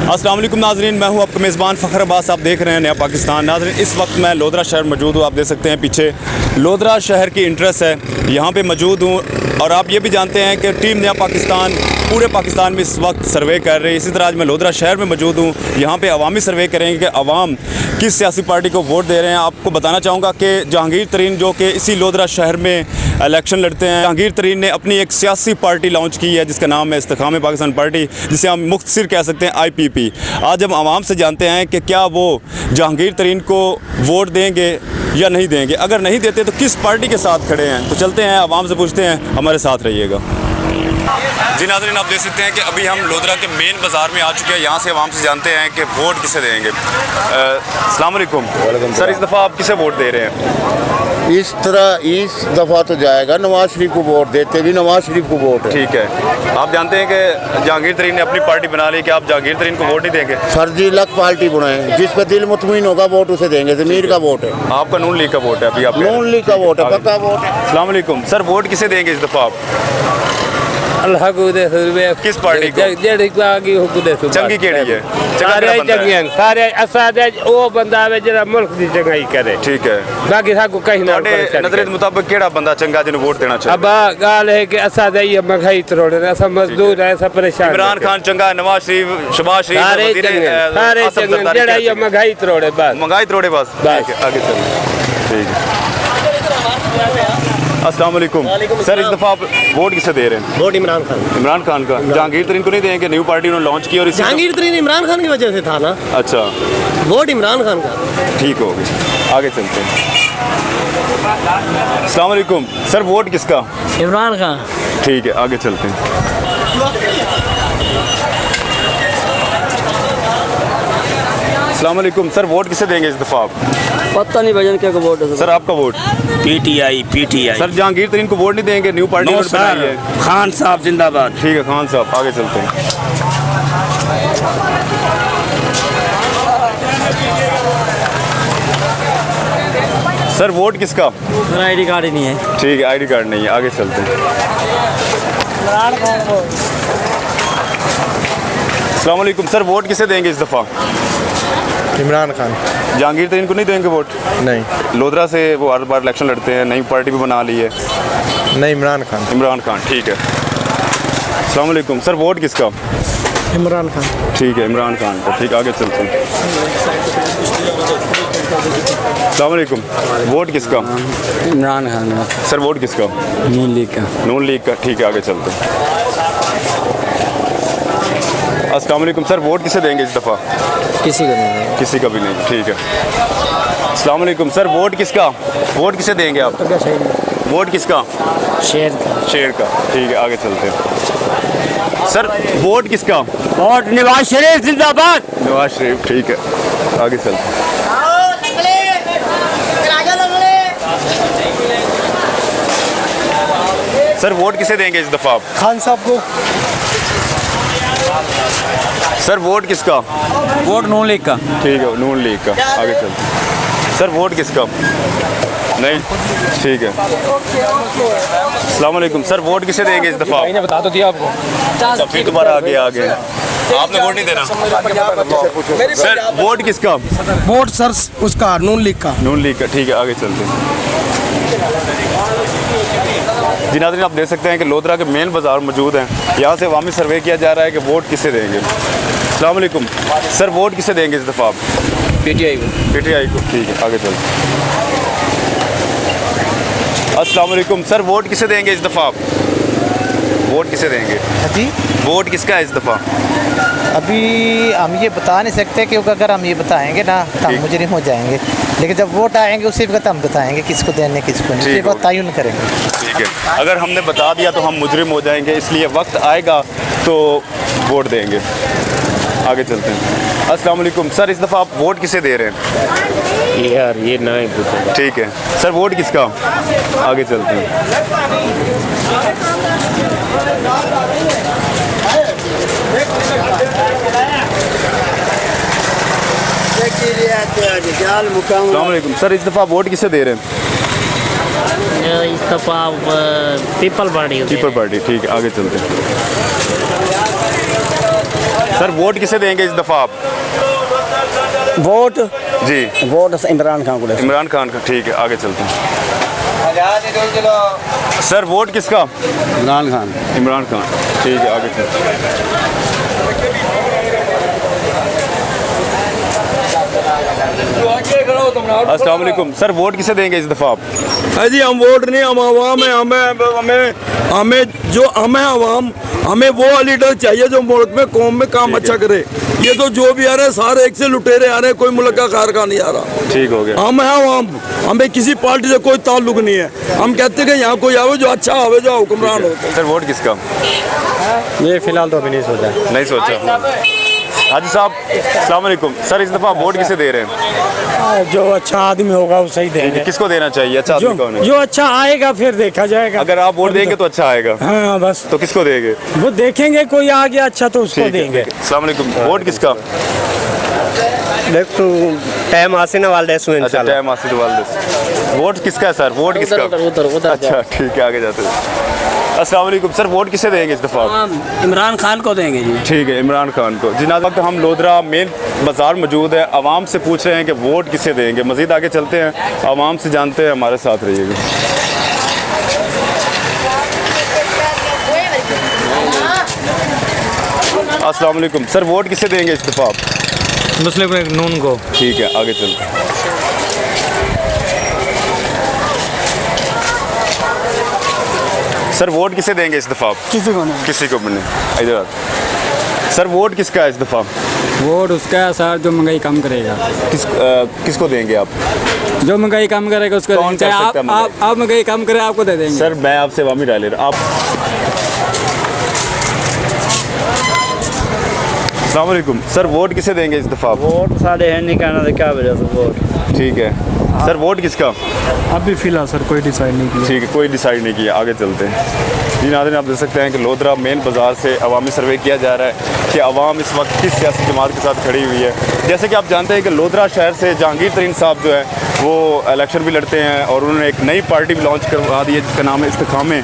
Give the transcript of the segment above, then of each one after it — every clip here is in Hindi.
अस्सलाम वालेकुम नाज़रीन, मैं हूं आपका मेज़बान फ़खर अब्बास। आप देख रहे हैं नया पाकिस्तान। नाज़रीन, इस वक्त मैं लोधरा शहर मौजूद हूं। आप देख सकते हैं पीछे लोधरा शहर की इंट्रेस्ट है, यहाँ पे मौजूद हूं। और आप ये भी जानते हैं कि टीम नया पाकिस्तान पूरे पाकिस्तान में इस वक्त सर्वे कर रही है। इसी तरह आज मैं लोधरा शहर में मौजूद हूँ। यहाँ पे अवामी सर्वे करेंगे कि अवाम किस सियासी पार्टी को वोट दे रहे हैं। आपको बताना चाहूँगा कि जहांगीर तरीन जो कि इसी लोधरा शहर में इलेक्शन लड़ते हैं, जहांगीर तरीन ने अपनी एक सियासी पार्टी लॉन्च की है जिसका नाम है इस्तेकाम पाकिस्तान पार्टी, जिसे हम मुख्तसर कह सकते हैं IPP। आज हम आवाम से जानते हैं कि क्या वो जहांगीर तरीन को वोट देंगे या नहीं देंगे। अगर नहीं देते तो किस पार्टी के साथ खड़े हैं। तो चलते हैं आवाम से पूछते हैं, हमारे साथ रहिएगा। जी नाज़रीन, आप देख सकते हैं कि अभी हम लोधरा के मेन बाज़ार में आ चुके हैं। यहाँ से आवाम से जानते हैं कि वोट किसे देंगे। अस्सलाम वालेकुम सर, इस दफ़ा आप किसे वोट दे रहे हैं? इस दफ़ा तो जाएगा नवाज शरीफ को वोट, देते भी नवाज शरीफ को वोट है। ठीक है, आप जानते हैं कि जहांगीर तरीन ने अपनी पार्टी बना ली, कि आप जहांगीर तरीन को वोट नहीं देंगे? सर जी अलग पार्टी बनाए, जिस पर दिल मुतमईन होगा वोट उसे देंगे। ज़मीर का वोट है। आपका नून लीग का वोट है? अभी आप नून लीग का वोट है, पक्का वोट है। अस्सलाम वालेकुम सर, वोट किसे देंगे इस दफ़ा आप? अल्लाह को दे किस पार्टी को? चंगी केड़ी है? सारे असाद वो बंदा है जरा मुल्क की चंगाई करे। ठीक है, बाकी साको कहीं ना नजर मुताबिक केड़ा बंदा चंगा जिन्हें वोट देना चाहिए? अब गाल है कि असाद ये महंगाई तरोड़ है, सब मजदूर है, सब परेशान। इमरान खान चंगा, नवाज शरीफ, शहबाज शरीफ, सारे चंगे जरा ये महंगाई तरोड़े बस, महंगाई तरोड़े बस। आगे चलिए। ठीक है, अस्सलाम वालेकुम सर, इस दफ़ा आप वोट किसे दे रहे हैं? वोट इमरान खान। इमरान खान का? जहांगीर तरीन को नहीं देंगे? न्यू पार्टी उन्होंने लॉन्च की और जहांगीर तरीन इमरान खान की वजह से था ना। अच्छा, वोट इमरान खान का। ठीक हो गया, आगे चलते हैं। अस्सलाम वालेकुम सर, वोट किसका? इमरान खान। ठीक है, आगे चलते हैं। अस्सलाम वालेकुम सर, वोट किसे देंगे इस दफ़ा आप? पता नहीं भजन क्या वोट है सर, आपका वोट? PTI। सर, जहांगीर तरीन को वोट नहीं देंगे? न्यू पार्टी बनाई है। खान साहब जिंदाबाद। ठीक है, खान साहब, आगे चलते हैं। सर, वोट किसका? मेरा ID कार्ड ही नहीं है। ठीक है, ID कार्ड नहीं है, आगे चलते हैं। अस्सलाम वालेकुम सर, वोट किसे देंगे इस दफ़ा? इमरान खान। जहांगीर तरीन को नहीं देंगे वोट? नहीं। लोधरा से वो हर बार इलेक्शन लड़ते हैं, नई पार्टी भी बना ली है। नहीं, इमरान खान। इमरान खान, ठीक है। अस्सलाम वालेकुम सर, वोट किसका? इमरान खान। ठीक है, इमरान खान का। ठीक, आगे चलते हैं। अस्सलाम वालेकुम, वोट किसका? इमरान खान। सर, वोट किसका? नून लीग का। नून लीग का, ठीक है, आगे चलते हैं। अस्सलाम वालेकुम सर, वोट किसे देंगे इस दफ़ा? किसी को नहीं। किसी का भी नहीं, ठीक है। अस्सलाम वालेकुम सर, वोट किसका? वोट किसे देंगे आप? वोट किसका? शेर का। शेर का, ठीक है, आगे चलते हैं। सर, वोट किसका? वोट नवाज शरीफ जिंदाबाद। नवाज शरीफ, ठीक है, आगे चलते हैं। सर, वोट किसे देंगे इस दफ़ा आप? खान साहब को। सर, वोट किसका? वोट नून लीग का। ठीक है, नून लीग का, आगे चलते हैं। सर, वोट किसका? नहीं, ठीक है। अस्सलाम वालेकुम सर, वोट किसे देंगे इस दफ़ा? मैंने बता तो दिया आपको। अच्छा, फिर दोबारा आगे आ गए, आपने वोट नहीं देना? सर, वोट किसका? वोट सर उसका नून लीग का। नून लीग का, ठीक है, आगे चलते हैं। जी नाज़रीन, आप देख सकते हैं कि लोधरा के मेन बाज़ार मौजूद हैं। यहाँ से अवामी सर्वे किया जा रहा है कि वोट किसे देंगे। अस्सलाम वालेकुम सर, वोट किसे देंगे इस दफ़ा आप? PTI को। PTI को, ठीक है, आगे चलते हैं। अस्सलाम वालेकुम सर, वोट किसे देंगे इस दफ़ा आप? वोट किसे देंगे जी? वोट किसका है इस दफ़ा? अभी हम ये बता नहीं सकते, क्योंकि अगर हम ये बताएंगे ना तो हम मुजरिम हो जाएंगे। लेकिन जब वोट आएंगे उसी वक्त हम बताएंगे किसको देने किसको नहीं, ये बात तयन करेंगे। ठीक है, अगर हमने बता दिया तो हम मुजरिम हो जाएंगे, इसलिए वक्त आएगा तो वोट देंगे। आगे चलते हैं। अस्सलाम वालेकुम सर, इस दफ़ा आप वोट किसे दे रहे हैं? यार ये ना ही पूछो। ठीक है सर, वोट किसका? आगे चलते हैं। अस्सलाम वालेकुम सर, इस दफ़ा वोट किसे दे रहे हैं? इस दफ़ा पीपल पार्टी। पीपल पार्टी, ठीक है, आगे चलते हैं। सर वोट किसे देंगे इस दफ़ा आप? वोट जी वोट इमरान खान को। इमरान खान का। ठीक है, आगे चलते हैं। सर वोट किसका? इमरान खान। इमरान खान। ठीक है, आगे चलते हैं। अस्सलाम वालेकुम। सर वोट किसे देंगे इस दफ़ा आप? जी हम वोट नहीं, हम आवाम है। हमें आवाम, हमें वो लीडर चाहिए जो मुल्क में कौम में काम अच्छा करे। ये तो जो भी आ रहे हैं सारे एक से लुटेरे आ रहे हैं, कोई मुल्क का कार का नहीं आ रहा। ठीक हो गया। हम है आवाम, हमें किसी पार्टी से कोई ताल्लुक नहीं है। हम कहते हैं कि यहाँ कोई आवे जो अच्छा आवे, जो हुक्मरान हो। सर वोट किसका? ये फिलहाल तो अभी नहीं सोचा। नहीं सोचा। हाजी साहब अस्सलाम वालेकुम। सर इस दफ़ा वोट किसे दे रहे हैं? जो अच्छा आदमी होगा वो सही देंगे। किसको देना चाहिए? अच्छा आदमी कौन है? जो अच्छा आएगा फिर देखा जाएगा। अगर आप वोट देंगे तो अच्छा आएगा। हाँ बस तो किसको देंगे? वो देखेंगे, कोई आ गया अच्छा तो उसको ठीक है, देंगे। ठीक है। अस्सलाम वालेकुम। वोट किसका? देख तू टाइम आसीन वाले अच्छा, टाइम आसिद वालदेस। वोट किसका है सर? वोट किसका? उधर अच्छा ठीक है, आगे जाते हैं। अस्सलाम वालेकुम। सर वोट किसे देंगे इस दफ़ा? इमरान खान को देंगे जी। ठीक है, इमरान खान को। जिस वक्त हम लोधरा मेन बाज़ार मौजूद है, आवाम से पूछ रहे हैं कि वोट किसे देंगे। मज़ीद आगे चलते हैं, आवाम से जानते हैं, हमारे साथ रहिएगा। अस्सलाम वालेकुम। सर वोट किसे देंगे इस दफ़ा आप? मुस्लिम लीग नून को। ठीक है, आगे चलते हैं। सर वोट किसे देंगे इस दफ़ा आप? किसी को नहीं। किसी को भी नहीं। इधर आ। सर वोट किसका है इस दफ़ा? वोट उसका है सर जो महंगाई कम करेगा। किसको देंगे आप? जो महंगाई कम करेगा उसको कौन देंगे। कर सकता है महंगाई? आप महंगाई कम करे आपको दे देंगे। सर मैं आपसे वामी डाले रहा आप। अस्सलाम वालेकुम। सर वोट किसे देंगे इस दफ़ा आप? वोट साढ़े है नहीं कहना तो क्या वजह से वोट। ठीक है। सर वोट किसका? अभी फिलहाल सर कोई डिसाइड नहीं किया। ठीक है, कोई डिसाइड नहीं किया। आगे चलते हैं। जी नाज़रीन, आप देख सकते हैं कि लोधरा मेन बाज़ार से अवामी सर्वे किया जा रहा है कि अवाम इस वक्त किस सियासी जमात के साथ खड़ी हुई है। जैसे कि आप जानते हैं कि लोधरा शहर से जहांगीर तरीन साहब जो है वो इलेक्शन भी लड़ते हैं और उन्होंने एक नई पार्टी भी लॉन्च करवा दी है जिसका नाम है इस्तेकामे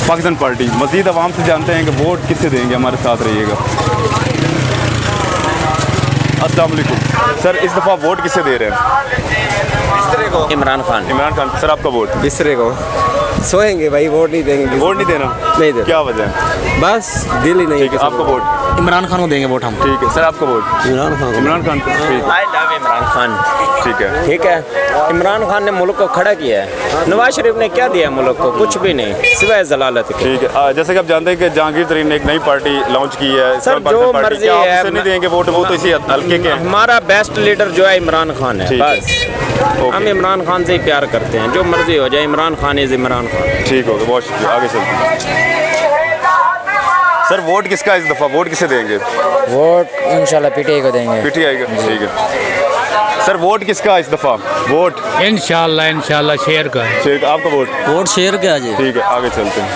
पाकिस्तान पार्टी। मज़ीद अवाम से जानते हैं कि वोट किसे देंगे, हमारे साथ रहिएगा। अस्सलाम वालेकुम। सर इस दफ़ा वोट किसे दे रहे हैं? इमरान खान। इमरान खान। सर आपका वोट? बिस्तरे को सोएंगे भाई, वोट नहीं देंगे। वोट नहीं देना? नहीं देना। क्या वजह है? बस दिल ही नहीं ठीक है, आपका वोट? इमरान खान को देंगे वोट हम। ठीक है। सर आपका वोट? इमरान खान। इमरान खान। ठीक आई लव इमरान खान। ठीक है। ठीक है, इमरान खान ने मुल्क को खड़ा किया है। नवाज शरीफ ने क्या दिया मुल्क को? कुछ भी नहीं सिवाय जलालत के। ठीक है। जैसे कि आप जानते हैं कि जहांगीर तरीन ने एक नई पार्टी लॉन्च की है। सर, पाकिस्तान जो पार्टी। मर्जी क्या आप है, उसे नहीं देंगे वोट? वो तो इसी हल्के के हैं। हमारा बेस्ट लीडर जो है इमरान खान है। ठीक है। बस हम इमरान खान से ही प्यार करते हैं। जो मर्जी हो जाए, इमरान खान इज इमरान खान। ठीक हो गया, बहुत शुक्रिया। आगे चलते हैं। सर वोट किसका इस दफ़ा? वोट किसे देंगे? वोट इंशाल्लाह पीटीआई को देंगे। पीटीआई का। ठीक है। सर वोट किसका इस दफ़ा? वोट इंशाल्लाह शेर का। ठीक। आपका वोट? वोट शेर के आज। ठीक है, आगे चलते हैं।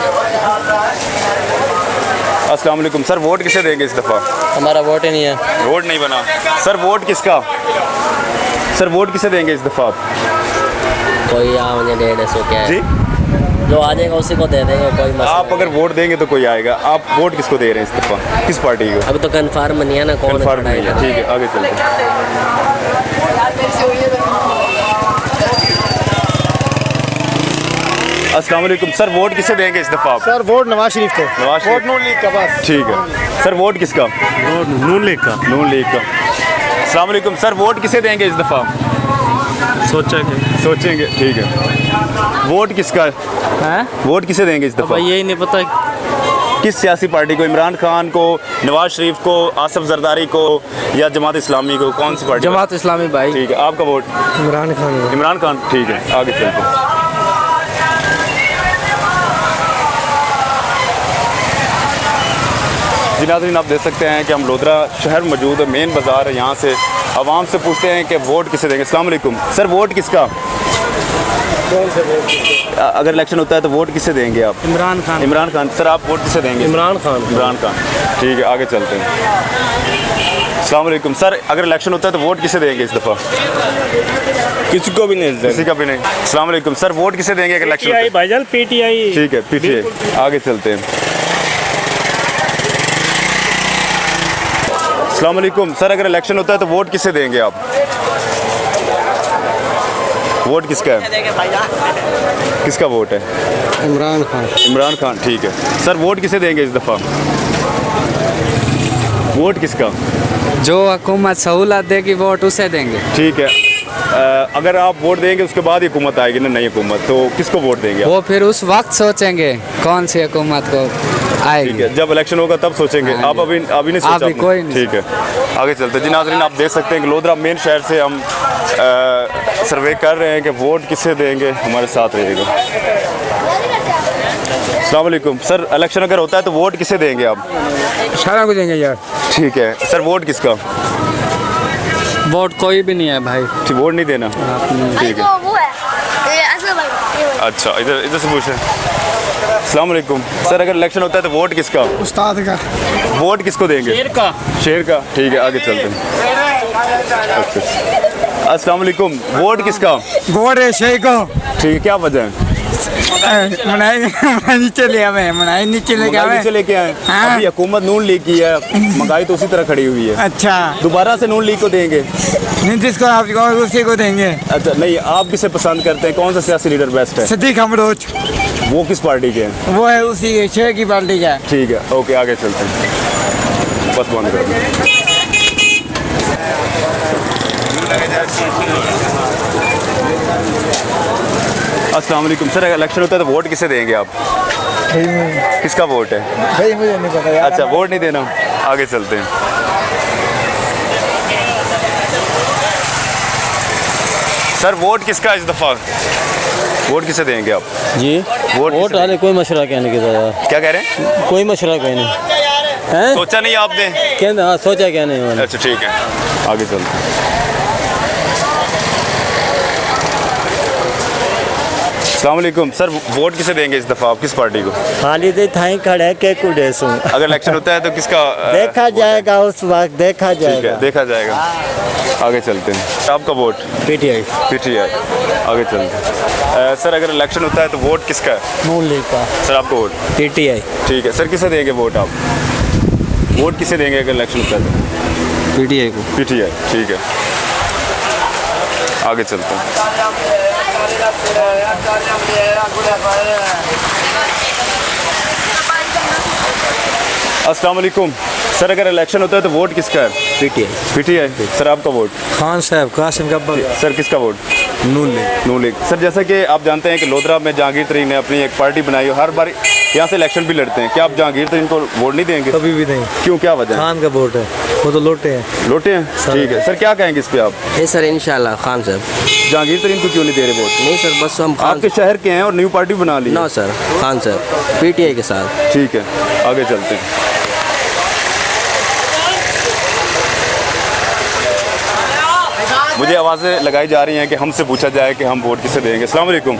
अस्सलाम वालेकुम। सर वोट किसे देंगे इस दफ़ा? हमारा वोट ही नहीं है। वोट नहीं बना। सर वोट किसका? सर वोट किसे देंगे इस दफ़ा आप? कोई मुझे 150 क्या है जी जो आ जाएगा उसी को दे देंगे, कोई मसला आप अगर वोट देंगे तो कोई आएगा। आप वोट किसको दे रहे हैं इस दफ़ा? किस पार्टी को? अभी तो कंफर्म नहीं है ना कौन कन्फर्म नहीं है। ठीक है, आगे चलते हैं। अस्सलाम वालेकुम। सर वोट किसे देंगे इस दफ़ा आप? सर वोट नवाज शरीफ को। नवाज शरीफ। नून लीग का बस। ठीक है। सर वोट किसका? नून लीग का। नून लीग का। अस्सलाम वालेकुम। सर वोट किसे देंगे इस दफ़ा? सोचेंगे। ठीक है। वोट किसका है? वोट किसे देंगे इस दफ़ा? यही नहीं पता किस सियासी पार्टी को? इमरान खान को, नवाज शरीफ को, आसिफ जरदारी को या जमात इस्लामी को? कौन सी पार्टी? जमात इस्लामी भाई। ठीक है। आपका वोट? इमरान खान। इमरान खान। ठीक है, आगे चलते हैं। जी नाज़रीन, आप देख सकते हैं कि हम लोधरा शहर मौजूद है, मेन बाज़ार है। यहाँ से आवाम से पूछते हैं कि वोट किसे देंगे। अस्सलाम वालेकुम। सर वोट किसका? अगर इलेक्शन होता है तो वोट किसे देंगे आप? इमरान खान। इमरान खान। सर आप वोट किसे देंगे? इमरान खान। इमरान खान। ठीक है, आगे चलते हैं। अस्सलाम वालेकुम। सर अगर इलेक्शन होता है तो वोट किसे देंगे इस दफ़ा? किसी को भी नहीं देंगे। किसी का भी नहीं। अस्सलाम वालेकुम। सर वोट किसे देंगे अगर इलेक्शन होता है? भाईजान पीटीआई। ठीक है, पीटीआई। आगे चलते हैं। अस्सलाम वालेकुम सर, अगर इलेक्शन होता है तो वोट किसे देंगे आप? वोट किसका है? किसका वोट है? इमरान खान। इमरान खान, ठीक है। सर वोट किसे देंगे इस दफ़ा? वोट किसका? जो हुकूमत सहूलत देगी वोट उसे देंगे। ठीक है। अगर आप वोट देंगे उसके बाद ही हुकूमत आएगी ना, नई हुकूमत, तो किसको वोट देंगे आप? वो फिर उस वक्त सोचेंगे कौन सी हुकूमत को ठीक आएगी। है, जब इलेक्शन होगा तब सोचेंगे। हाँ आप जी। अभी नहीं सोचा अभी आपने? कोई नहीं। ठीक है, आगे चलते हैं। जी नाज़रीन, आप देख सकते हैं कि लोधरा मेन शहर से हम सर्वे कर रहे हैं कि वोट किसे देंगे। हमारे साथ रहिएगा। अस्सलाम वालेकुम सर, इलेक्शन अगर होता है तो वोट किसे देंगे आप? सारा को देंगे यार। ठीक है सर, वोट किसका? वोट कोई भी नहीं है भाई। ठीक, वोट नहीं देना। ठीक है, वो है ये असल भाई। अच्छा इधर इधर से पूछें। अस्सलाम वालेकुम सर, अगर इलेक्शन होता है तो वोट किसका? उस्ताद का। वोट किसको देंगे? शेर का। शेर का, ठीक है, आगे चलते हैं। अच्छा। अस्सलाम वालेकुम, वोट किसका? वोट है शेर को। ठीक है, क्या वजह है? मनाई नीचे ले आवे, मनाई नीचे लेके महंगाई नीचे लेके आए। हाँ। अभी हुकूमत नून लीग की है, महंगाई तो उसी तरह खड़ी हुई है। अच्छा, दोबारा से नून लीग को देंगे? नीतीश को आप उसी को देंगे। अच्छा नहीं, आप किसे पसंद करते हैं? कौन सा सियासी लीडर बेस्ट है? सिद्दीक अमरोज, वो किस पार्टी के हैं? वो है उसी शेर की पार्टी का। ठीक है, ओके, आगे चलते हैं। बस बंद कर दें। अस्सलाम वालेकुम सर, अगर इलेक्शन होता है तो वोट किसे देंगे आप? किसका वोट है? भाई मुझे नहीं पता यार। अच्छा, वोट नहीं देना, आगे चलते हैं। सर वोट किसका इस दफ़ा? वोट किसे देंगे आप? जी वोट वोट किसे डाले, कोई मशवरा कहने की यार, क्या कह रहे हैं? कोई मशवरा कोई नहीं है। सोचा नहीं आपने? कहते हाँ, सोचा क्या नहीं मैंने। अच्छा ठीक है, आगे चलते हैं। अस्सलाम वालेकुम सर, वोट किसे देंगे इस दफ़ा आप? किस पार्टी को? खाली दे थाई खड़े के कुडेसू अगर इलेक्शन होता है तो किसका? देखा जाएगा उस वक्त, देखा ठीक है, जाएगा। देखा जाएगा। आगे चलते हैं। आपका वोट? पीटीआई। पीटीआई, आगे चलते हैं। सर अगर इलेक्शन होता है तो वोट किसका है? नून लीग का। सर आपका वोट? पीटीआई। ठीक है सर, किसे देंगे वोट आप? वोट किसे देंगे अगर इलेक्शन होता है तो? पीटीआई को। पीटीआई, ठीक है, आगे चलते हैं। अस्सलाम वालेकुम सर, अगर इलेक्शन होता है तो वोट किसका है? पीटीआई। पीटीआई, सर आपका वोट? खान साहब, कासिम गब्बर। सर किसका वोट? नून लीग। नून लीग। सर जैसा कि आप जानते हैं कि लोधरा में जहांगीर तरीन ने अपनी एक पार्टी बनाई है, हर बार यहाँ से इलेक्शन भी लड़ते हैं। क्या आप जहांगीर तरीन को वोट नहीं देंगे? कभी भी नहीं। क्यों, क्या वजह है? खान का वोट है, वो तो लोटे हैं। लोटे हैं, ठीक है। सर क्या कहेंगे इस पे आप? ये सर इंशाल्लाह खान साहब। जहांगीर तरीन को क्यों नहीं दे रहे वोट? नहीं सर, बस हम खान आपके शहर के हैं और न्यू पार्टी बना ली? नो सर, खान साहब पीटीआई के साथ। ठीक है, आगे चलते हैं। मुझे आवाज़ें लगाई जा रही हैं कि हमसे पूछा जाए कि हम वोट किसे देंगे। अस्सलाम वालेकुम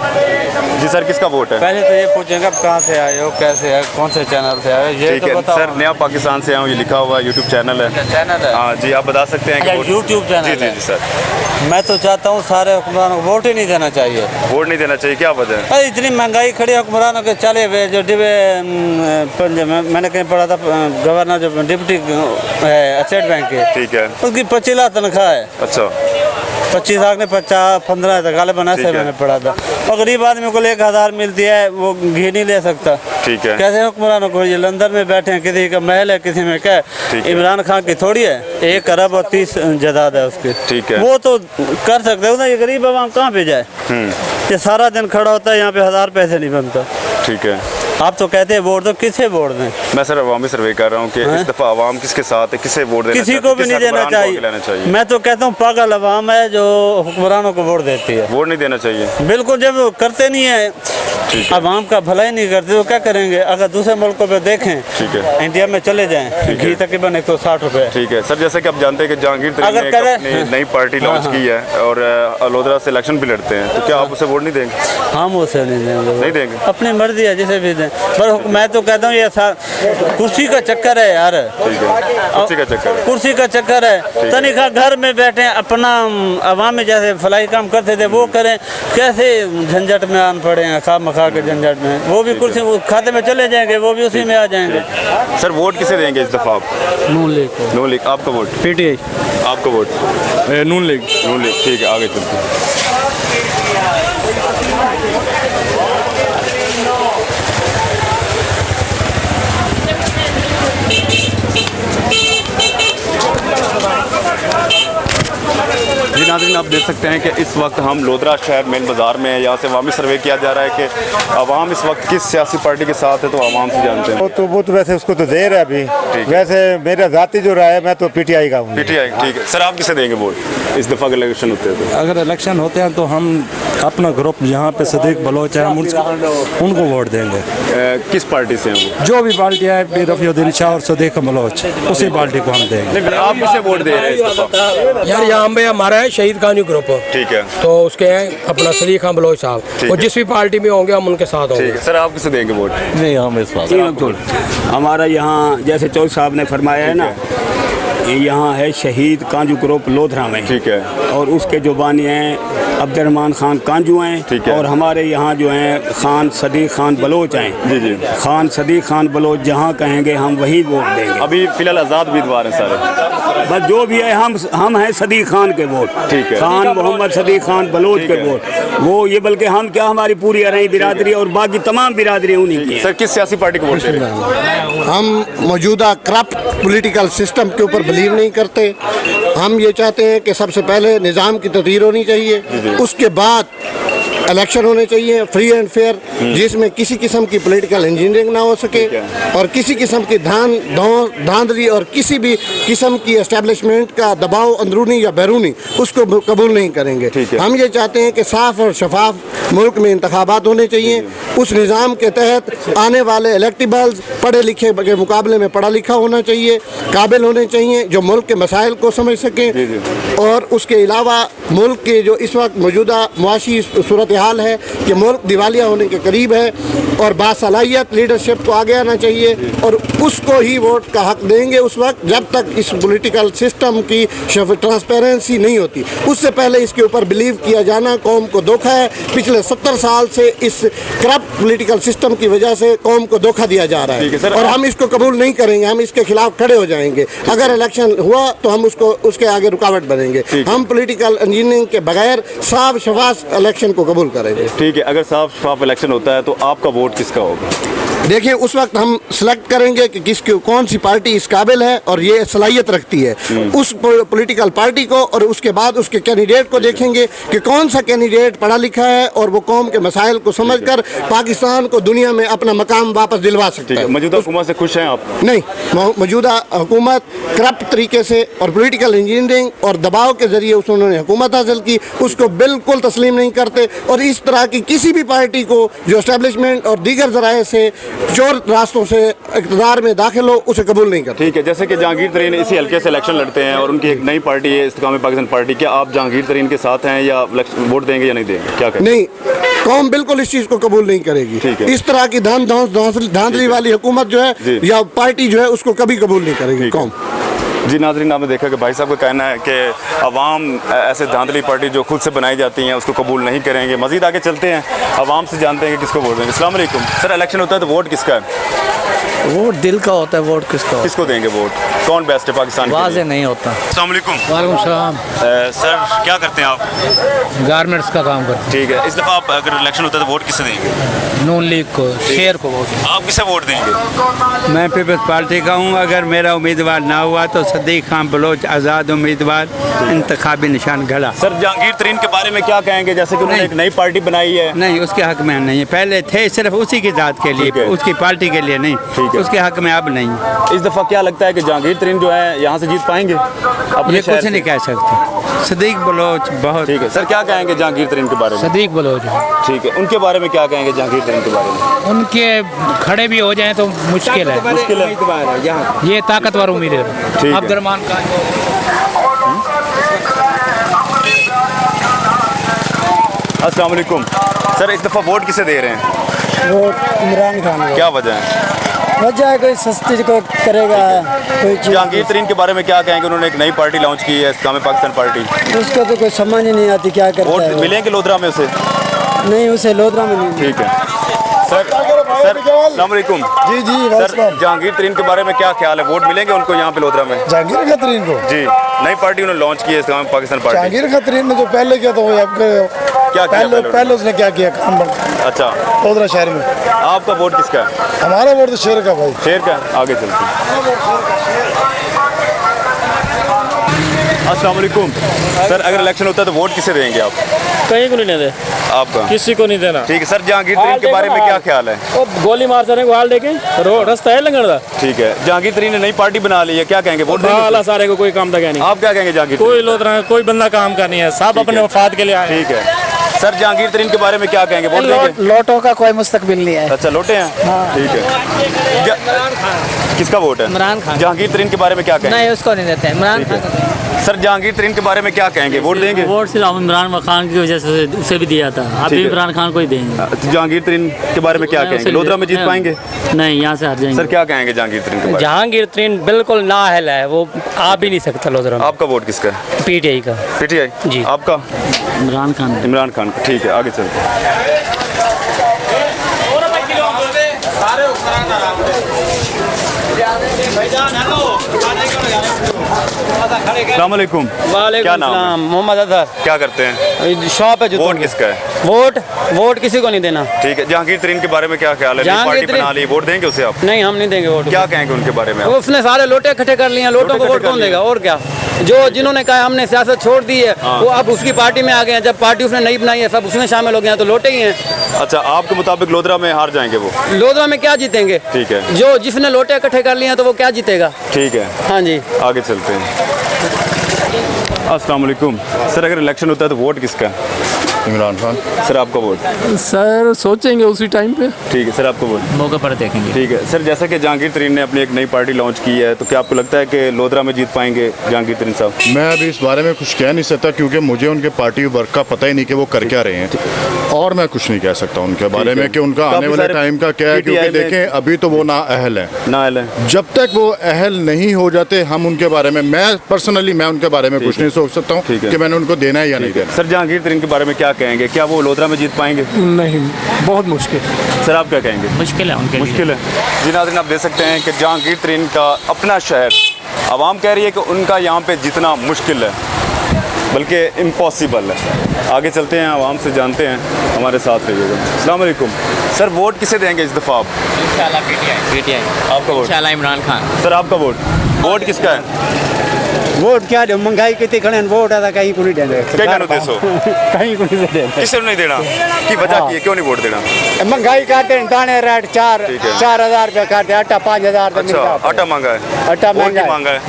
जी सर, किसका वोट है? पहले तो ये पूछेंगे आप कहाँ से आए हो, कैसे है, कौन से चैनल से आए हो, ये ठीक तो है बताओ। सर, नया पाकिस्तान से आया हूँ, ये लिखा हुआ यूट्यूब चैनल है। चैनल है। हाँ जी, आप बता सकते हैं कि अच्छा, वोट- YouTube चैनल जी जी है। जी सर। मैं तो चाहता हूँ सारे हुक्मरानों को वोट ही नहीं देना चाहिए। वोट नहीं देना चाहिए, क्या वजह है? अरे इतनी महंगाई खड़ी है, हुक्मरानों के चले हुए जो मैंने कहीं पढ़ा था, गवर्नर जो डिप्टी है स्टेट बैंक के, ठीक है, उसकी 25 लाख तनख्वाह है। अच्छा 25 लाख ने 50-15 तक गाले बना ठीक से है। मैंने पढ़ा था। और गरीब आदमी को 1000 मिलती है, वो घी नहीं ले सकता। ठीक है, कैसे हुक्मरानों को, ये लंदन में बैठे हैं, किसी का महल है, किसी में क्या ठीक है। है। इमरान खान की थोड़ी है, 1 अरब और 30 जायदाद है उसकी। ठीक है। वो तो कर सकते हो ना, ये गरीब आवाम कहाँ पे जाए? ये सारा दिन खड़ा होता है यहाँ पे, 1000 पैसे नहीं बनता। ठीक है। आप तो कहते हैं वोट दो, किसे वोट दें? मैं सर अवामी सर्वे कर रहा हूँ कि इस दफ़ा आवाम किसके साथ है, किसे वोट देना किसी चाहते को हैं, भी किस नहीं देना हुक्मरान को आगे लेना चाहिए। चाहिए? मैं तो कहता हूँ पागल अवाम है जो हुक्मरानों को वोट देती है। वोट नहीं देना चाहिए, बिल्कुल, जब वो करते नहीं है, अवाम का भला ही नहीं करते तो क्या करेंगे? अगर दूसरे मुल्कों पे देखें, ठीक है, इंडिया में चले जाएं, घी तकरीबन 160 रुपए। ठीक है सर। जैसे कि आप जानते हैं कि जहांगीर तरीन अगर ने एक करें- अपनी नई पार्टी लॉन्च की है और लोधरा से इलेक्शन भी लड़ते हैं, तो क्या आप उसे वोट नहीं देंगे? हम उसे नहीं देंगे, नहीं देंगे? अपनी मर्जी है, जिसे भी दें। पर मैं तो कहता हूँ ये कुर्सी का चक्कर है यार, कुर्सी का चक्कर है। कुर्सी का चक्कर है। तनिखा घर में बैठे अपना आवाम में जैसे फलाई काम करते थे वो करें, कैसे झंझट में आन पड़े हैं, खा मखा के झंझट में। वो भी कुर्सी खाते में चले जाएंगे, वो भी उसी में आ जाएंगे। सर वोट किसे देंगे इस दफा आप? नून लीग। नून लीग। आपका वोट? पीटीआई। आपका वोट? नून लीग। नून लीग। ठीक है, आगे चलते हैं। जी नाज़रीन, आप देख सकते हैं कि इस वक्त हम लोधरा शहर मेन बाज़ार में है। यहाँ से अवामी सर्वे किया जा रहा है कि अवाम इस वक्त किस सियासी पार्टी के साथ है, तो अवाम से जानते हैं। वो तो वैसे उसको तो देर है अभी। वैसे मेरा ज़ाती जो राय है, मैं तो पीटीआई का हूँ। पीटीआई। ठीक है सर, आप किसे देंगे वोट इस दफ़ा के इलेक्शन होते हैं तो? अगर इलेक्शन होते हैं तो हम अपना ग्रुप यहाँ पे सदीक बलोच है, हम उनको वोट देंगे। किस पार्टी से हैं वो? जो भी पार्टी है, रफ़ीउद्दीन शाह और सदीक बलोच, उसी पार्टी को हम देंगे। नहीं, आप किसे वोट दे रहे हैं इस दफ़ा? यार यहाँ पे हमारा है शहीद कानू ग्रुप। ठीक है। तो उसके हैं अपना सदीक खान बलोच साहब, और जिस भी पार्टी में होंगे हम उनके साथ होंगे। ठीक है सर, आप किसे देंगे वोट? नहीं, हम इस बात हमारा यहाँ जैसे चौधरी साहब ने फरमाया है ना, यहाँ है शहीद कांजू ग्रुप लोधरा में। ठीक है। और उसके जो बानी हैं अब्दुर्रहमान खान कांजू हैं। ठीक है। और हमारे यहाँ जो हैं खान सदीक खान बलोच हैं। जी जी। खान सदीक खान बलोच जहाँ कहेंगे हम वही वोट देंगे। अभी फिलहाल आज़ाद उम्मीदवार हैं सारे। बस जो भी है हम हैं सदीक खान के वोट। ठीक है। खान मोहम्मद सदीक खान बलोच के वोट वो ये, बल्कि हम क्या हमारी पूरी अरई बिरादरी और बाकी तमाम बिरादरी उन्हीं की हैं। सर किस सियासी पार्टी को वोट दे रहे हैं? हम मौजूदा करप्ट पॉलिटिकल सिस्टम के ऊपर बिलीव नहीं करते। हम ये चाहते हैं कि सबसे पहले निज़ाम की तगीर होनी चाहिए, उसके बाद इलेक्शन होने चाहिए फ्री एंड फेयर, जिसमें किसी किस्म की पॉलिटिकल इंजीनियरिंग ना हो सके और किसी किस्म की धांधली और किसी भी किस्म की एस्टेब्लिशमेंट का दबाव अंदरूनी या बैरूनी उसको कबूल नहीं करेंगे। हम ये चाहते हैं कि साफ और शफाफ मुल्क में इंतखाबात होने चाहिए। उस निज़ाम के तहत आने वाले इलेक्टेबल्स पढ़े लिखे के मुकाबले में पढ़ा लिखा होना चाहिए, काबिल होने चाहिए, जो मुल्क के मसाइल को समझ सकें। और उसके अलावा मुल्क के जो इस वक्त मौजूदा मुआशी सूरत हाल है कि मुल्क दिवालिया होने के करीब है और बासलाहियत लीडरशिप को आगे आना चाहिए, और उसको ही वोट का हक देंगे उस वक्त जब तक इस पॉलिटिकल सिस्टम की ट्रांसपेरेंसी नहीं होती। उससे पहले इसके ऊपर बिलीव किया जाना कौम को धोखा है। पिछले 70 साल से इस करप्ट पॉलिटिकल सिस्टम की वजह से कौम को धोखा दिया जा रहा है और हम इसको कबूल नहीं करेंगे। हम इसके खिलाफ खड़े हो जाएंगे। अगर इलेक्शन हुआ तो हम उसके आगे रुकावट बनेंगे। हम पॉलिटिकल इंजीनियरिंग के बगैर साफ शफाफ इलेक्शन को कबूल करेंगे। ठीक है, अगर साफ शफाफ इलेक्शन होता है तो आपका वोट किसका होगा? देखिए, उस वक्त हम सिलेक्ट करेंगे कि किसकी कौन सी पार्टी इस काबिल है और ये सलाहियत रखती है उस पॉलिटिकल पार्टी को, और उसके बाद उसके कैंडिडेट को देखेंगे कि कौन सा कैंडिडेट पढ़ा लिखा है और वो कौम के मसाइल को समझकर पाकिस्तान को दुनिया में अपना मकाम वापस दिलवा सकता है। मौजूदा हुकूमत से खुश हैं आप? नहीं, मौजूदा हुकूमत करप्ट तरीके से और पॉलिटिकल इंजीनियरिंग और दबाव के जरिए उन्होंने हुकूमत हासिल की, उसको बिल्कुल तस्लीम नहीं करते। और इस तरह की किसी भी पार्टी को जो एस्टेब्लिशमेंट और दीगर ज़राए से चोर रास्तों से इक़्तिदार में दाखिल हो, उसे कबूल नहीं करते। ठीक है, जैसे कि जहांगीर तरीन इसी हल्के से इलेक्शन लड़ते हैं और उनकी एक नई पार्टी है इस्तेकाम पाकिस्तान पार्टी, क्या आप जहांगीर तरीन के साथ हैं या वोट देंगे या नहीं देंगे? क्या कहें? नहीं, कौम बिल्कुल इस चीज़ को कबूल नहीं करेगी। इस तरह की धांधली वाली हुकूमत जो है या पार्टी जो है उसको कभी कबूल नहीं करेगी कौम। जी नाज़रीन, आपने देखा कि भाई साहब का कहना है कि अवाम ऐसे धांधली पार्टी जो खुद से बनाई जाती हैं उसको कबूल नहीं करेंगे। मज़ीद आगे चलते हैं, अवाम से जानते हैं कि किसको वोट देंगे। अस्सलाम वालेकुम सर, इलेक्शन होता है तो वोट किसका है? वोट दिल का होता है। वोट किसको देंगे वोट? कौन बेस्ट है पाकिस्तान के लिए? वाज़ेह नहीं होता। अस्सलाम वालेकुम। वालेकुम सलाम। सर क्या करते हैं आप? गारमेंट्स का काम करते हैं। ठीक है, इस दफ़ा आप अगर इलेक्शन होता है तो वोट किसे देंगे? नून लीग को, शेर को वोट। आप किसे वोट देंगे? मैं पीपल्स पार्टी का हूँ। अगर मेरा उम्मीदवार ना हुआ तो सदीक खान बलोच आज़ाद उम्मीदवार, इंतखाबी निशान गला। सर जहांगीर तरीन के बारे में क्या कहेंगे, जैसे कि उन्होंने एक नई पार्टी बनाई है? नहीं, उसके हक में नहीं है। पहले थे सिर्फ उसी की ज़ात के लिए, उसकी पार्टी के लिए नहीं, उसके हक में अब नहीं। इस दफ़ा क्या लगता है कि जहांगीर तरीन जो है यहाँ से जीत पाएंगे? ये कुछ नहीं कह सकते। सदीक बलोच बहुत। ठीक है सर, क्या कहेंगे जहांगीर तरीन के बारे में? सदीक बलोच। ठीक है, उनके बारे में क्या कहेंगे जहांगीर तरीन के बारे में? उनके खड़े भी हो जाएं तो मुश्किल है। ये ताकतवर उम्मीदवार अब्दुर्रहमान खान। अस्सलाम वालेकुम सर, इस दफ़ा वोट किसे दे रहे हैं? वोट इमरान खान को। क्या वजह है? वजह है कोई सस्ती को करेगा कोई चीज़। जहांगीर तरीन के बारे में क्या कहेंगे? उन्होंने एक नई पार्टी लॉन्च की है, इस्लामी पाकिस्तान पार्टी। उसको तो कोई समझ ही नहीं आती क्या करता वोट है वो। मिलेंगे लोधरा में उसे? नहीं, उसे लोधरा में नहीं। ठीक है सर। अस्सलाम वालेकुम। जी जी सर, जहांगीर तरीन के बारे में क्या ख्याल है? वोट मिलेंगे उनको यहाँ पे लोधरा में? जहांगीर खतरीन को जी, नई पार्टी उन्होंने लॉन्च की है, इस्लामी पाकिस्तान पार्टी। जहांगीर खतरीन ने जो पहले किया था वो अब क्या किया पहले उसने क्या किया काम अच्छा, लोधरा शहर में। आपका वोट किसका है? हमारा वोट तो शेर का भाई। शेर का। आगे चलते हैं। अस्सलाम वालेकुम। सर, अगर इलेक्शन होता है तो वोट किसे देंगे आप? कहीं को नहीं दे। आपका? किसी को नहीं देना। ठीक है सर, जहांगीर तरीन के बारे में क्या ख्याल है? वो गोली मार सारे को हाल देके रास्ता है लंगड़ दा। ठीक है, जहांगीर तरीन ने नई पार्टी बना ली है, क्या कहेंगे? वोट देंगे? सारे को कोई काम था नहीं। आप क्या कहेंगे? जहांगीर कोई लोधरा कोई बंदा काम का नहीं है, सब अपने वफाद के लिए आए। ठीक है सर, जहांगीर तरीन के बारे में क्या कहेंगे? वोट देंगे? लोटो का कोई मुस्तकबिल नहीं है। अच्छा, लोटे हैं। ठीक है, किसका वोट है? इमरान खान। जहांगीर तरीन के बारे में क्या कहेंगे? नहीं, उसको नहीं देते, इमरान खान। सर, जहांगीर तरीन के बारे में क्या कहेंगे? वोट देंगे? वोट सिर्फ इमरान खान की वजह से उसे भी दिया था, अभी इमरान खान को ही देंगे। जहांगीर तरीन के बारे में क्या कहेंगे? लोधरा में जीत पाएंगे? नहीं, यहाँ से हार जाएंगे। सर, क्या कहेंगे जहांगीर तरीन के बारे में? जहांगीर तरीन बिल्कुल नाअहल है, वो आ भी नहीं सकता लोधरा में। आपका वोट किसका है? पीटीआई का। पीटीआई जी। आपका? इमरान खान। इमरान खान का। ठीक है, आगे चलते हैं। अस्सलाम वालेकुम। क्या नाम है? मोहम्मद अजहर। क्या करते हैं? शॉप है। वोट किसका है? वोट किसी को नहीं देना। ठीक है, जहांगीर तरीन के बारे में क्या ख्याल है? नई पार्टी बना ली, वोट देंगे उसे आप? नहीं, हम नहीं देंगे वोट। क्या कहेंगे उनके बारे में? उसने सारे लोटे इकट्ठे कर लिए हैं, लोटों को वोट कौन देगा? और क्या, जो जिन्होंने कहा हमने सियासत छोड़ दी है वो अब उसकी पार्टी में आ गए हैं। जब पार्टी उसने नहीं बनाई है, सब उसमें शामिल हो गए हैं, तो लोटे ही हैं। अच्छा, आपके मुताबिक लोधरा में हार जाएंगे वो? लोधरा में क्या जीतेंगे? ठीक है, जो जिसने लोटे इकट्ठे कर लिए हैं तो वो क्या जीतेगा? ठीक है, हाँ जी, आगे चलते हैं। अस्सलाम वालेकुम। सर, अगर इलेक्शन होता है तो वोट किसका है? इमरान खान। सर, आपका वोट? सर, सोचेंगे उसी टाइम पे। ठीक है सर, आपका वोट? मौके पर देखेंगे। ठीक है सर, जैसा कि जहांगीर तरीन ने अपनी एक नई पार्टी लॉन्च की है, तो क्या आपको लगता है कि लोधरा में जीत पाएंगे जहांगीर तरीन साहब? मैं अभी इस बारे में कुछ कह नहीं सकता क्योंकि मुझे उनके पार्टी वर्क का पता ही नहीं कि वो कर क्या रहे हैं, और मैं कुछ नहीं कह सकता उनके बारे में कि उनका आने वाले टाइम का क्या है, क्योंकि देखें अभी तो वो नाअहल है। जब तक वो अहल नहीं हो जाते हम उनके बारे में, मैं पर्सनली मैं उनके बारे में कुछ नहीं सोच सकता हूँ कि मैंने उनको देना है या नहीं देना। सर, जहांगीर तरीन के बारे में क्या कहेंगे? क्या वो लोधरा में जीत पाएंगे? नहीं, बहुत मुश्किल। सर, आप क्या कहेंगे? मुश्किल है उनके लिए। मुश्किल है जी। नाज़रीन, आप देख सकते हैं कि जहांगीर तरीन का अपना शहर, आवाम कह रही है कि उनका यहाँ पे जितना मुश्किल है, बल्कि इम्पॉसिबल है। आगे चलते हैं, आवाम से जानते हैं, हमारे साथ रहिएगा। अस्सलाम वालेकुम। सर, वोट किसे देंगे इस दफ़ा आप? इंशाल्लाह पीटीआई। आपका वोट? इंशाल्लाह इमरान खान। सर, आपका वोट? वोट किसका है? वोट क्या दे, महंगाई कितनी खड़े वोट आता कहीं को नहीं देने। क्या देसो? कहीं को नहीं देने। किसे नहीं देना? की वजह की है, क्यों नहीं वोट देना? महंगाई करते हैं, दाने रेट 4,000 रुपये करते, आटा 5,000 अच्छा, आटा महंगा है? आटा महंगा है,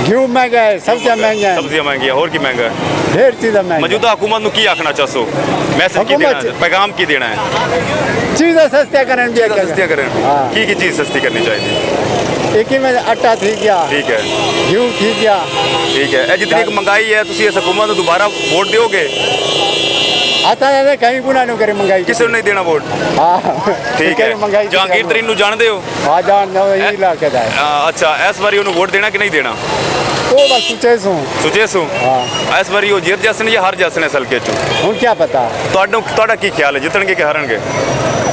घी महंगा है, सब्जियां महंगी है, सब्जियां महंगी है, और की महंगा है? ढेर चीज़ें महंगी। मौजूदा हुकूमत को की आखना चाहो? मैसेज की देना है, पैगाम की देना है? चीज़ें सस्तियाँ करें, सस्तियाँ करें। की चीज़ सस्ती करनी चाहिए? एक ही में आटा ठीक गया, ठीक है, घी ठीक गया, ठीक है। जितनी महंगाई है, तुम इस हुकूमत को दोबारा वोट दोगे? आता है कहीं गुना नहीं करे महंगाई। किसी नहीं देना वोट? हाँ, ठीक है। जहांगीर तरीन को जानते हो? हाँ, जान यही इलाके का है। अच्छा, इस बार उन्हें वोट देना कि नहीं देना? वो बस सोचे सू। हाँ, इस बार जीत जैसे या हार जैसे हल्के चो? हूँ क्या पता ਤੁਹਾਡਾ ਕੀ ख्याल है, जितने के हारनगे?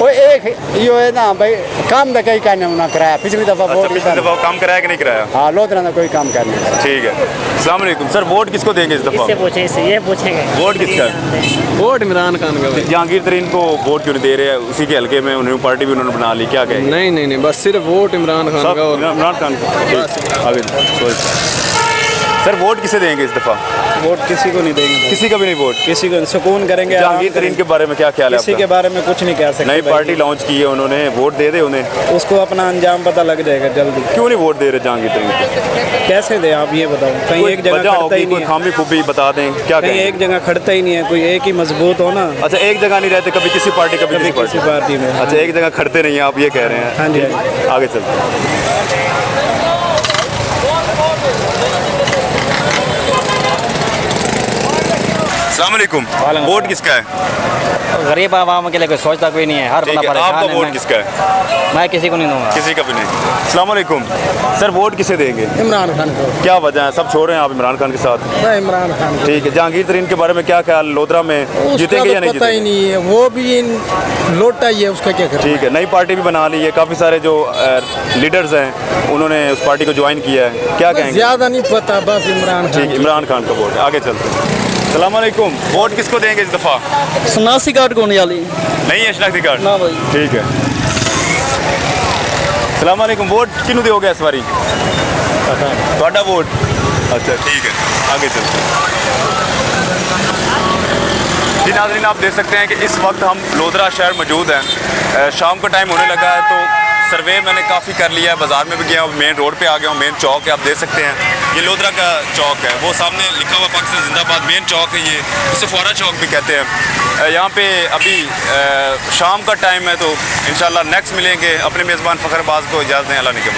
वो एक यो है ना भाई, काम तो कहीं करने ना कराया पिछली दफा। पिछली दफा काम कराया कि नहीं कराया? हाँ, लोधरा ने कोई काम करने। ठीक है। अस्सलाम वालेकुम। सर, वोट किसको देंगे इस दफा? ये पूछेंगे। वोट किसका है? वोट इमरान खान का। जहांगीर तरीन को वोट क्यों नहीं दे रहे हैं? उसी के हल्के में उन्होंने पार्टी भी उन्होंने बना ली, क्या कहेंगे? नहीं, बस सिर्फ वोट इमरान खान का। इमरान खान। आगे सर, वोट किसे देंगे इस दफा? वोट किसी को नहीं देंगे, किसी का भी नहीं वोट? किसी को सुकून करेंगे। जहांगीर तरीन के बारे में क्या ख्याल है? किसी के बारे में कुछ नहीं कह सकते। नई पार्टी लॉन्च की है उन्होंने, वोट दे दे उन्हें, उसको अपना अंजाम पता लग जाएगा जल्दी। क्यों नहीं वोट दे रहे जहांगीर तरीन को? कैसे दे आप ये बताओ? कहीं एक जगह खड़ता ही नहीं, खामी खूबी बता दें, क्या कहीं एक जगह खड़ता ही नहीं है, कोई एक ही मजबूत हो ना। अच्छा, एक जगह नहीं रहते, कभी किसी पार्टी कभी किसी पार्टी में। अच्छा, एक जगह खड़ते नहीं है, आप ये कह रहे हैं? हाँ जी। आगे चलते हैं। अस्सलाम वालेकुम। वोट किसका है? गरीब आवाम के लिए कोई सोचता कोई नहीं है, हर ठीक बंदा है, आपका परेशान वोट है। किसका है? मैं किसी को नहीं दूंगा। किसी का भी नहीं। अस्सलाम वालेकुम सर, वोट किसे देंगे? इमरान खान को। क्या वजह है, सब छोड़ रहे हैं आप इमरान खान के साथ? इमरान खान ठीक है, जहांगीर तरीन के बारे में क्या ख्याल, लोधरा में जीतेंगे या नहीं पता ही जीतेंगे? नहीं है, वो भी लोटा ही है, उसका क्या कर। ठीक है, नई पार्टी भी बना ली है, काफ़ी सारे जो लीडर्स हैं उन्होंने उस पार्टी को ज्वाइन किया है, क्या कहेंगे? ज्यादा नहीं पता, बस इमरान ठीक, इमरान खान का वोट। आगे चलते हैं। अस्सलाम वालेकुम, वोट किसको देंगे इस दफ़ा? शनाख्ती कार्ड कौन वाली नहीं है शनाख्ती कार्ड? ना भाई। ठीक है। अस्सलाम वालेकुम, वोट किनू दोगे इस बारी? ਤੁਹਾਡਾ वोट? अच्छा ठीक है, आगे चलते हैं। जी नाज़रीन, आप देख सकते हैं कि इस वक्त हम लोधरा शहर मौजूद हैं। शाम का टाइम होने लगा है तो सर्वे मैंने काफ़ी कर लिया है, बाज़ार में भी गया हूँ, मेन रोड पे आ गया हूँ, मेन चौक है, आप देख सकते हैं ये लोधरा का चौक है, वो सामने लिखा हुआ पाकिस्तान जिंदाबाद मेन चौक है, ये इसे फौरा चौक भी कहते हैं। यहाँ पे अभी शाम का टाइम है तो इंशाल्लाह नेक्स्ट मिलेंगे। अपने मेज़बान फ़खर अब्बास को इजाज़त दें, अल्लाह ने